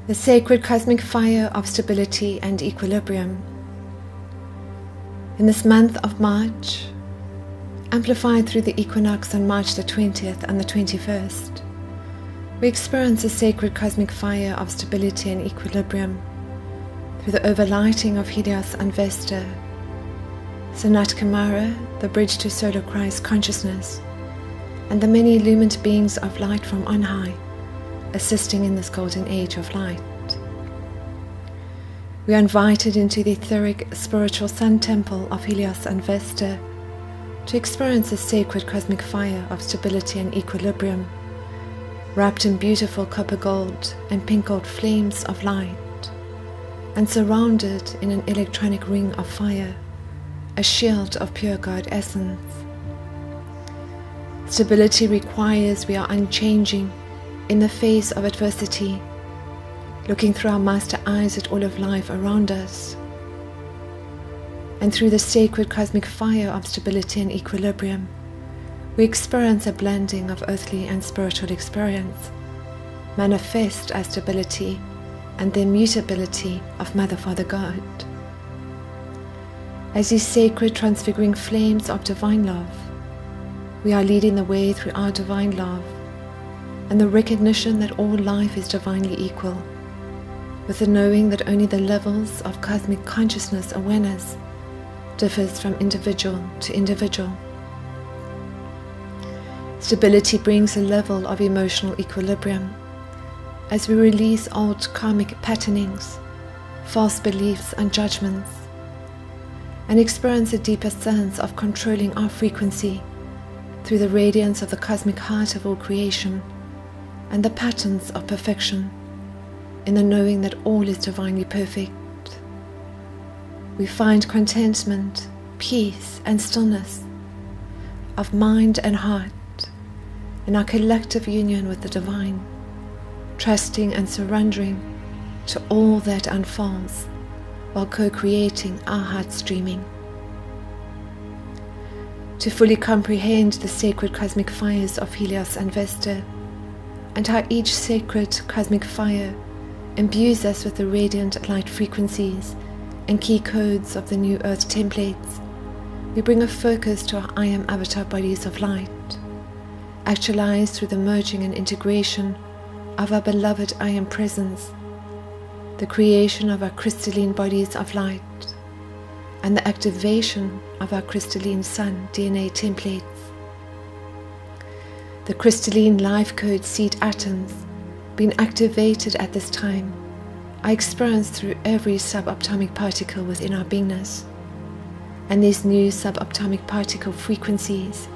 the sacred cosmic fire of stability and equilibrium. In this month of March, amplified through the equinox on March the 20th and the 21st, we experience the sacred cosmic fire of stability and equilibrium through the overlighting of Helios and Vesta, Sanat Kumara, the bridge to solar Christ consciousness, and the many illumined beings of light from on high, assisting in this golden age of light. We are invited into the etheric spiritual sun temple of Helios and Vesta to experience the sacred cosmic fire of stability and equilibrium, wrapped in beautiful copper gold and pink gold flames of light, and surrounded in an electronic ring of fire, a shield of pure God essence. Stability requires we are unchanging in the face of adversity, looking through our master eyes at all of life around us. And through the sacred cosmic fire of stability and equilibrium, we experience a blending of earthly and spiritual experience, manifest as stability and the immutability of Mother, Father, God. As these sacred transfiguring flames of divine love, we are leading the way through our divine love and the recognition that all life is divinely equal, with the knowing that only the levels of cosmic consciousness awareness differs from individual to individual. Stability brings a level of emotional equilibrium as we release old karmic patternings, false beliefs and judgments, and experience a deeper sense of controlling our frequency through the radiance of the cosmic heart of all creation and the patterns of perfection, in the knowing that all is divinely perfect. We find contentment, peace and stillness of mind and heart in our collective union with the divine, trusting and surrendering to all that unfolds while co-creating our heart streaming. To fully comprehend the sacred cosmic fires of Helios and Vesta, and how each sacred cosmic fire imbues us with the radiant light frequencies and key codes of the new earth templates, we bring a focus to our I Am avatar bodies of light, actualized through the merging and integration of our beloved I Am presence, the creation of our crystalline bodies of light, and the activation of our crystalline sun DNA templates. The crystalline life code seed atoms being activated at this time are experienced through every subatomic particle within our beingness, and these new subatomic particle frequencies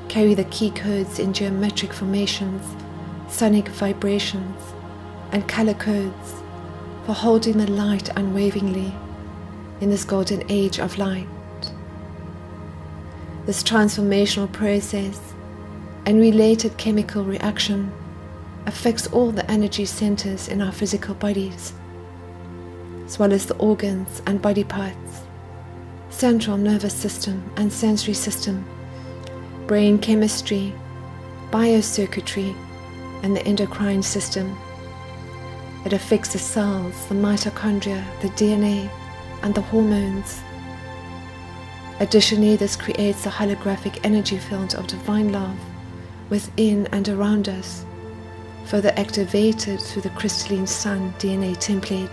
carry the key codes in geometric formations, sonic vibrations, and color codes for holding the light unwaveringly in this golden age of light. This transformational process and related chemical reaction affects all the energy centers in our physical bodies, as well as the organs and body parts, central nervous system and sensory system, brain chemistry, biocircuitry, and the endocrine system. It affects the cells, the mitochondria, the DNA, and the hormones. Additionally, this creates a holographic energy field of divine love within and around us, further activated through the crystalline sun DNA templates.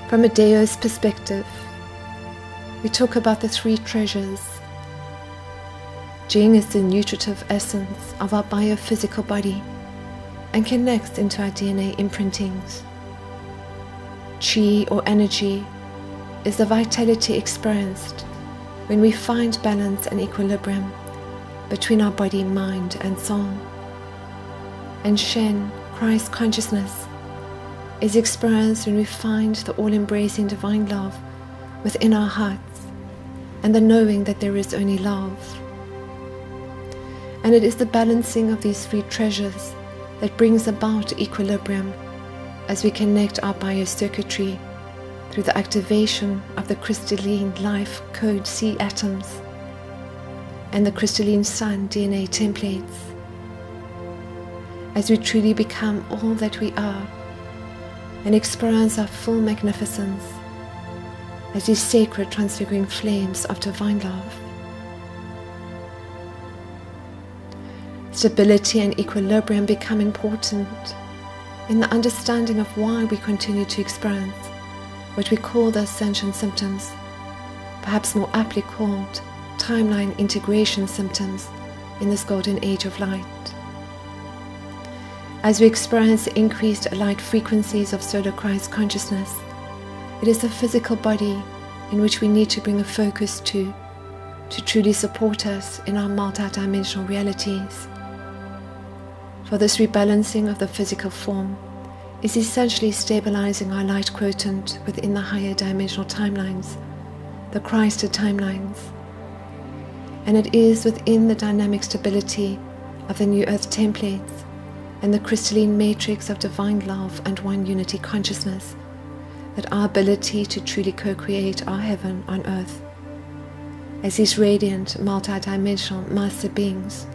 From a Deos perspective, we talk about the three treasures. Jing is the nutritive essence of our biophysical body and connects into our DNA imprintings. Qi, or energy, is the vitality experienced when we find balance and equilibrium between our body, mind, and soul. And Shen, Christ consciousness, is experienced when we find the all-embracing divine love within our hearts and the knowing that there is only love. And it is the balancing of these three treasures that brings about equilibrium as we connect our biocircuitry through the activation of the crystalline life code C atoms and the crystalline sun DNA templates. as we truly become all that we are and experience our full magnificence as these sacred transfiguring flames of divine love. Stability and equilibrium become important in the understanding of why we continue to experience what we call the ascension symptoms, perhaps more aptly called timeline integration symptoms in this golden age of light. As we experience the increased light frequencies of solar Christ consciousness, it is the physical body in which we need to bring a focus to truly support us in our multidimensional realities. For this rebalancing of the physical form is essentially stabilizing our light quotient within the higher dimensional timelines, the Christed timelines. And it is within the dynamic stability of the New Earth templates and the crystalline matrix of divine love and one unity consciousness that our ability to truly co-create our heaven on earth as these radiant multidimensional master beings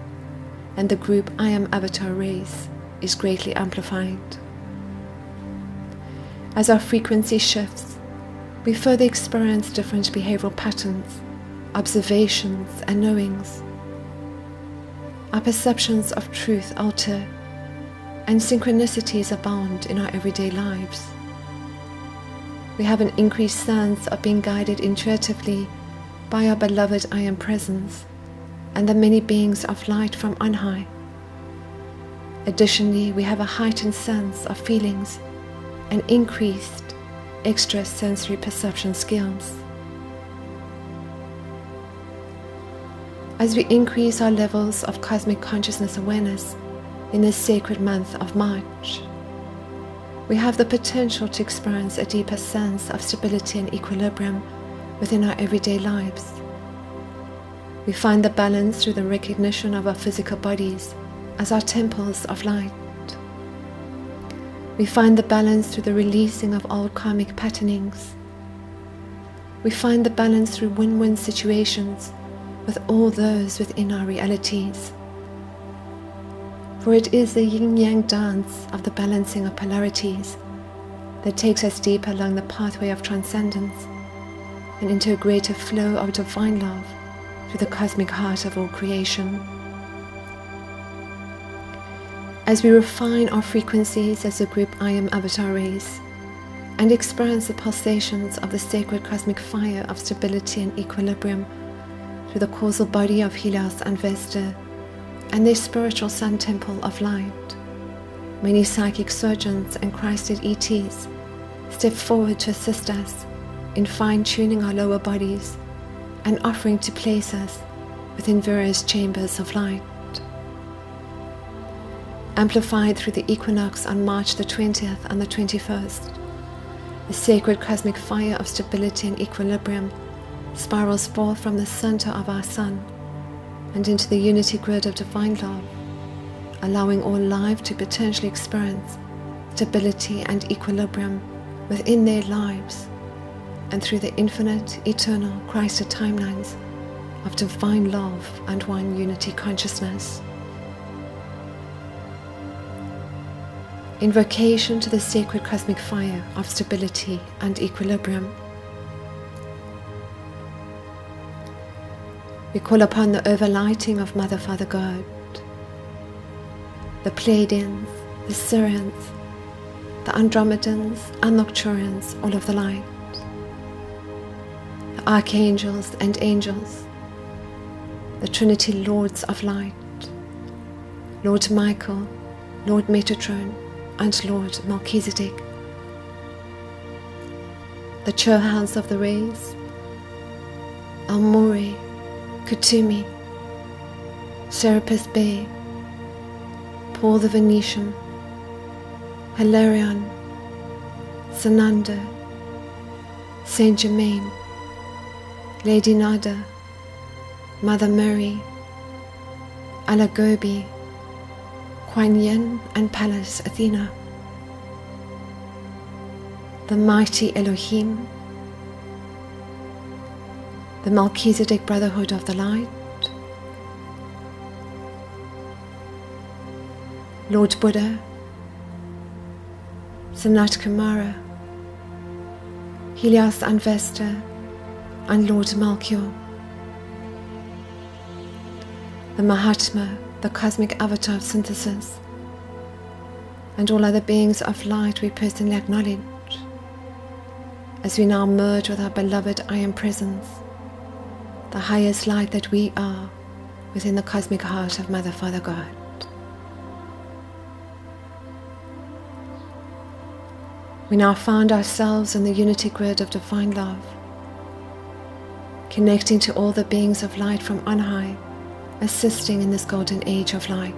and the group I Am Avatar race is greatly amplified. As our frequency shifts, we further experience different behavioral patterns, observations and knowings. Our perceptions of truth alter, and synchronicities abound in our everyday lives. We have an increased sense of being guided intuitively by our beloved I Am presence and the many beings of light from on high. Additionally, we have a heightened sense of feelings and increased extrasensory perception skills. As we increase our levels of cosmic consciousness awareness in this sacred month of March, we have the potential to experience a deeper sense of stability and equilibrium within our everyday lives. We find the balance through the recognition of our physical bodies as our temples of light. We find the balance through the releasing of old karmic patternings. We find the balance through win-win situations with all those within our realities. For it is the yin-yang dance of the balancing of polarities that takes us deeper along the pathway of transcendence and into a greater flow of divine love through the cosmic heart of all creation. As we refine our frequencies as a group I Am Avatar race and experience the pulsations of the sacred cosmic fire of stability and equilibrium through the causal body of Helios and Vesta and their spiritual sun temple of light, many psychic surgeons and Christed ETs step forward to assist us in fine-tuning our lower bodies and offering to place us within various chambers of light. Amplified through the equinox on March the 20th and the 21st, the sacred cosmic fire of stability and equilibrium spirals forth from the center of our sun and into the unity grid of divine love, allowing all life to potentially experience stability and equilibrium within their lives and through the infinite, eternal, Christed timelines of divine love and one unity consciousness. Invocation to the sacred cosmic fire of stability and equilibrium. We call upon the overlighting of Mother, Father God, the Pleiadians, the Sirians, the Andromedans and Nocturians, all of the light, the archangels and angels, the Trinity Lords of Light, Lord Michael, Lord Metatron, and Lord Melchizedek, the Chohans of the Rays, Almore, Kutumi, Serapis Bey, Paul the Venetian, Hilarion, Sananda, Saint Germain, Lady Nada, Mother Mary, Alagobi, Kuan Yin and Pallas Athena, the mighty Elohim, the Melchizedek Brotherhood of the Light, Lord Buddha, Sanat Kumara, Helios and Vesta, and Lord Melchior, the Mahatma, the cosmic avatar of synthesis, and all other beings of light we personally acknowledge, as we now merge with our beloved I Am Presence, the highest light that we are within the cosmic heart of Mother, Father, God. We now find ourselves in the unity grid of divine love, connecting to all the beings of light from on high, assisting in this golden age of light.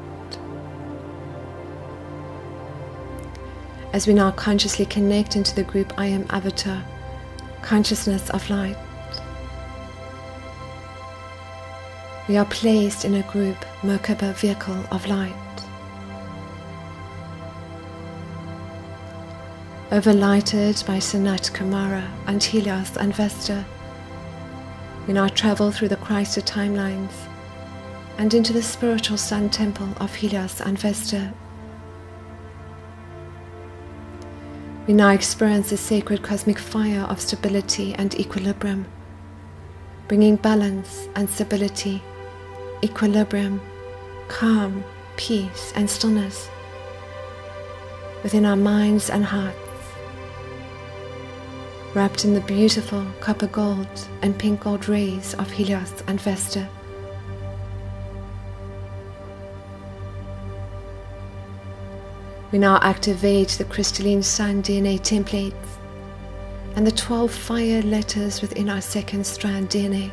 As we now consciously connect into the group I Am Avatar, consciousness of light, we are placed in a group Merkaba vehicle of light. Overlighted by Sanat Kumara and Helios and Vesta, we now travel through the Christed timelines and into the spiritual sun temple of Helios and Vesta. We now experience the sacred cosmic fire of stability and equilibrium, bringing balance and stability, equilibrium, calm, peace and stillness within our minds and hearts, wrapped in the beautiful copper gold and pink gold rays of Helios and Vesta. We now activate the crystalline sun DNA templates and the 12 fire letters within our second strand DNA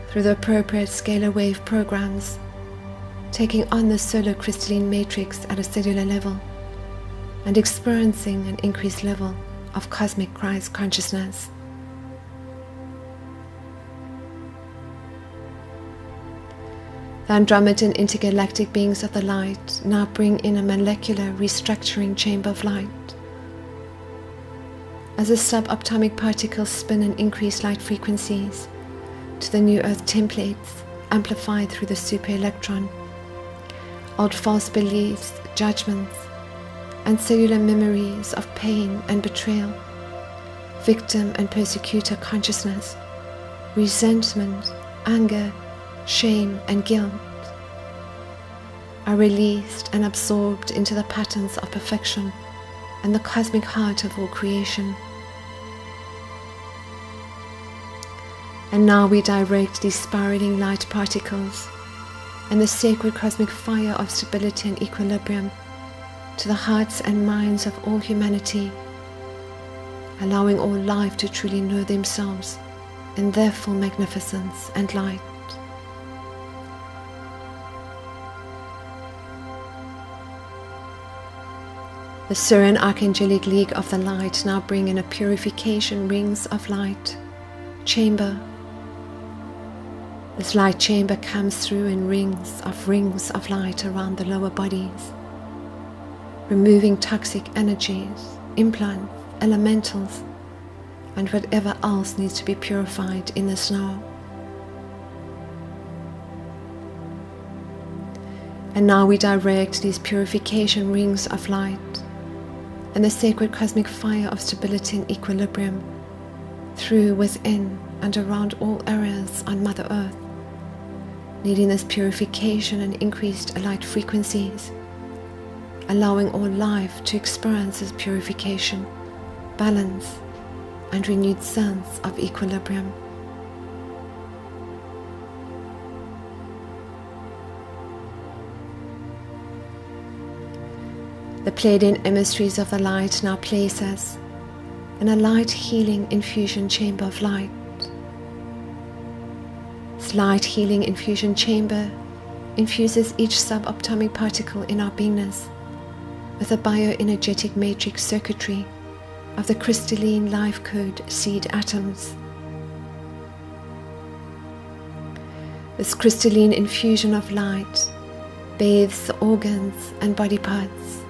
through the appropriate scalar wave programs, taking on the solar crystalline matrix at a cellular level and experiencing an increased level of cosmic Christ consciousness. The Andromedan intergalactic beings of the light now bring in a molecular restructuring chamber of light. As the subatomic particles spin and increase light frequencies to the new earth templates amplified through the super electron, old false beliefs, judgments, and cellular memories of pain and betrayal, victim and persecutor consciousness, resentment, anger, shame and guilt are released and absorbed into the patterns of perfection and the cosmic heart of all creation. And now we direct these spiraling light particles and the sacred cosmic fire of stability and equilibrium to the hearts and minds of all humanity, allowing all life to truly know themselves in their full magnificence and light. The Syrian Archangelic League of the Light now bring in a purification rings of light chamber. This light chamber comes through in rings of light around the lower bodies, removing toxic energies, implants, elementals, and whatever else needs to be purified in this now. And now we direct these purification rings of light and the sacred cosmic fire of stability and equilibrium through, within, and around all areas on Mother Earth, needing this purification and increased light frequencies, allowing all life to experience this purification, balance, and renewed sense of equilibrium. The Pleiadian emissaries of the light now place us in a light healing infusion chamber of light. This light healing infusion chamber infuses each subatomic particle in our beingness with a bioenergetic matrix circuitry of the crystalline life code seed atoms. This crystalline infusion of light bathes the organs and body parts,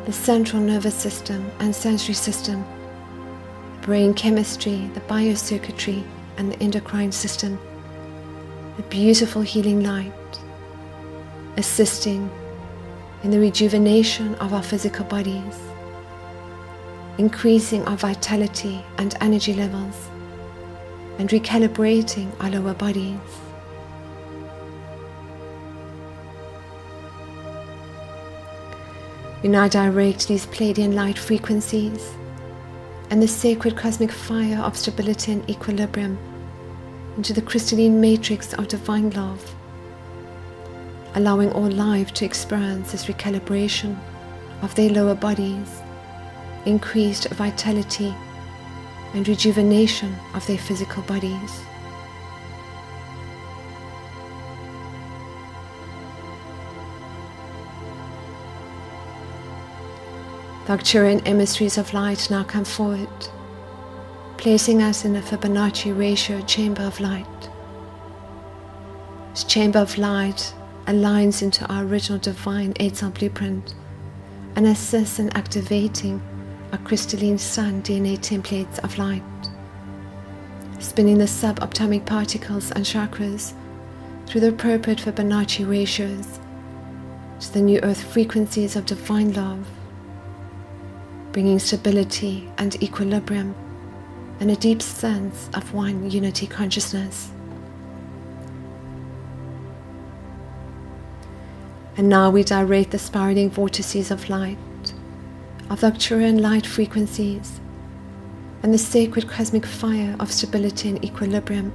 the central nervous system and sensory system, brain chemistry, the biocircuitry, and the endocrine system. A beautiful healing light, assisting in the rejuvenation of our physical bodies, increasing our vitality and energy levels, and recalibrating our lower bodies. We now direct these Pleiadian light frequencies and the sacred cosmic fire of stability and equilibrium into the crystalline matrix of divine love, allowing all life to experience this recalibration of their lower bodies, increased vitality and rejuvenation of their physical bodies. The Arcturian emissaries of light now come forward, placing us in a Fibonacci ratio chamber of light. This chamber of light aligns into our original divine 8-cell blueprint and assists in activating our crystalline sun DNA templates of light, spinning the subatomic particles and chakras through the appropriate Fibonacci ratios to the new earth frequencies of divine love, bringing stability and equilibrium and a deep sense of one unity consciousness. And now we direct the spiraling vortices of light, of the Arcturian light frequencies, and the sacred cosmic fire of stability and equilibrium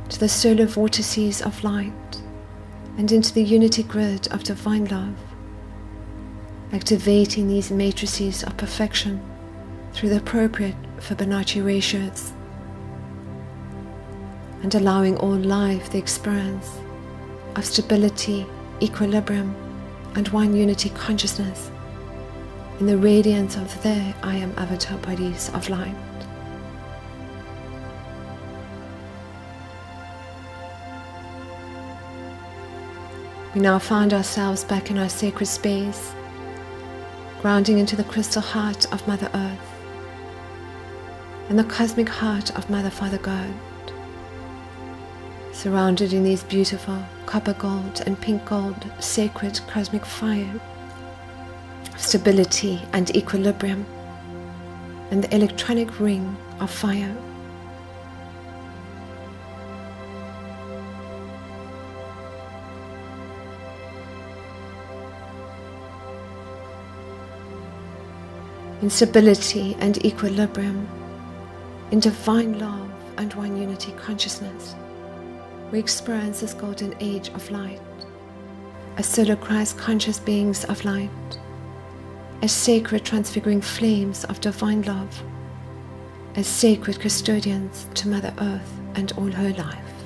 to the solar vortices of light and into the unity grid of divine love, activating these matrices of perfection through the appropriate Fibonacci ratios, and allowing all life the experience of stability, equilibrium, and one unity consciousness in the radiance of their I Am avatar bodies of light. We now find ourselves back in our sacred space, grounding into the crystal heart of Mother Earth and the cosmic heart of Mother Father God, surrounded in these beautiful copper gold and pink gold sacred cosmic fire, stability and equilibrium, and the electronic ring of fire. In stability and equilibrium, in divine love and one unity consciousness, we experience this golden age of light, as solar Christ conscious beings of light, as sacred transfiguring flames of divine love, as sacred custodians to Mother Earth and all her life.